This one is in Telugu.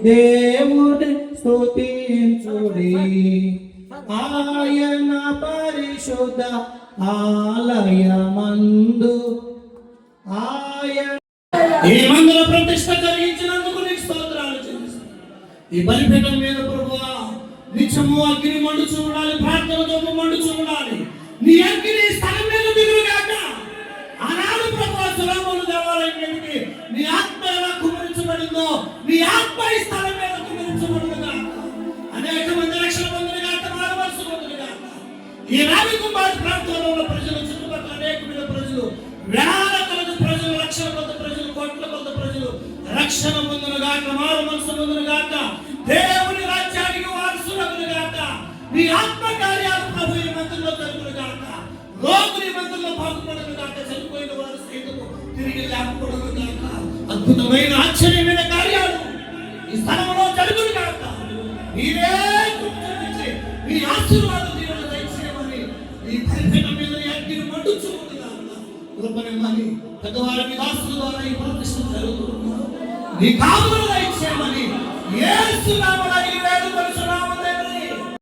దేవుని స్తుతించుడి, ఆయన పరిశుద్ధ ఆలయమందు ఆయన ఈ మందిర ప్రతిష్ట కలిగించినందుకు నీకు స్తోత్రాలు చెల్లిస్తాను. ఈ బలిపీఠం మీద ప్రభువా నిత్యము అగ్ని మండుచు ఉండాలి, ప్రార్థనతో మండుచు ఉండాలి. నీ అగ్ని స్థలం మీద దిగులుగాక. ఆనాడు ప్రభువా సొలొమోను దేవాలయం మీదకి నీ ఆత్మ ఎలా కుమ్మరించబడిందో నీ ఆత్మ ఈ స్థలం మీద కుమ్మరించబడునుగాక. అనేక మంది రక్షణ పొందునుగాక, మారవలసి పొందునుగాక. ఈ రావి కుమార్ ప్రాంతంలో ఉన్న ప్రజలు, చుట్టుపక్కల అనేక మంది ప్రజలు, వేల కొలది ప్రజలు, లక్షల కొలది ప్రజలు, కోట్ల కొలది ప్రజలు రక్షణ పొందునుగాక, మారవలసి పొందునుగాక. దేవుని రాజ్యానికి వారసులగునుగాక. నీ ఆత్మ కార్యాలు ప్రభు ఈ మందిరంలో జరుగునుగాక. రోగులు ఈ మందిరంలో బాగుపడునుగాక. చనిపోయిన వారు సైతము తిరిగి లేకపోవడునుగాక. అద్భుతమైన ఆశ్చర్యమైన కార్యాలు ఈ స్థలంలో జరుగునుగాక. మీరే కృపనిచ్చి మీ ఆశీర్వాదం దీవెన దయచేయమని ఈ బలిపీఠం మీద అగ్ని మండుచుండుగాక. కృపనిమ్మని పెద్దవారి మీ దాసుల ద్వారా ఈ ప్రతిష్ఠ జరుగుతుంది. నీ కాపుదల దయచేయమని యేసు నామమున ఈ వేడుకొనుచున్నాము.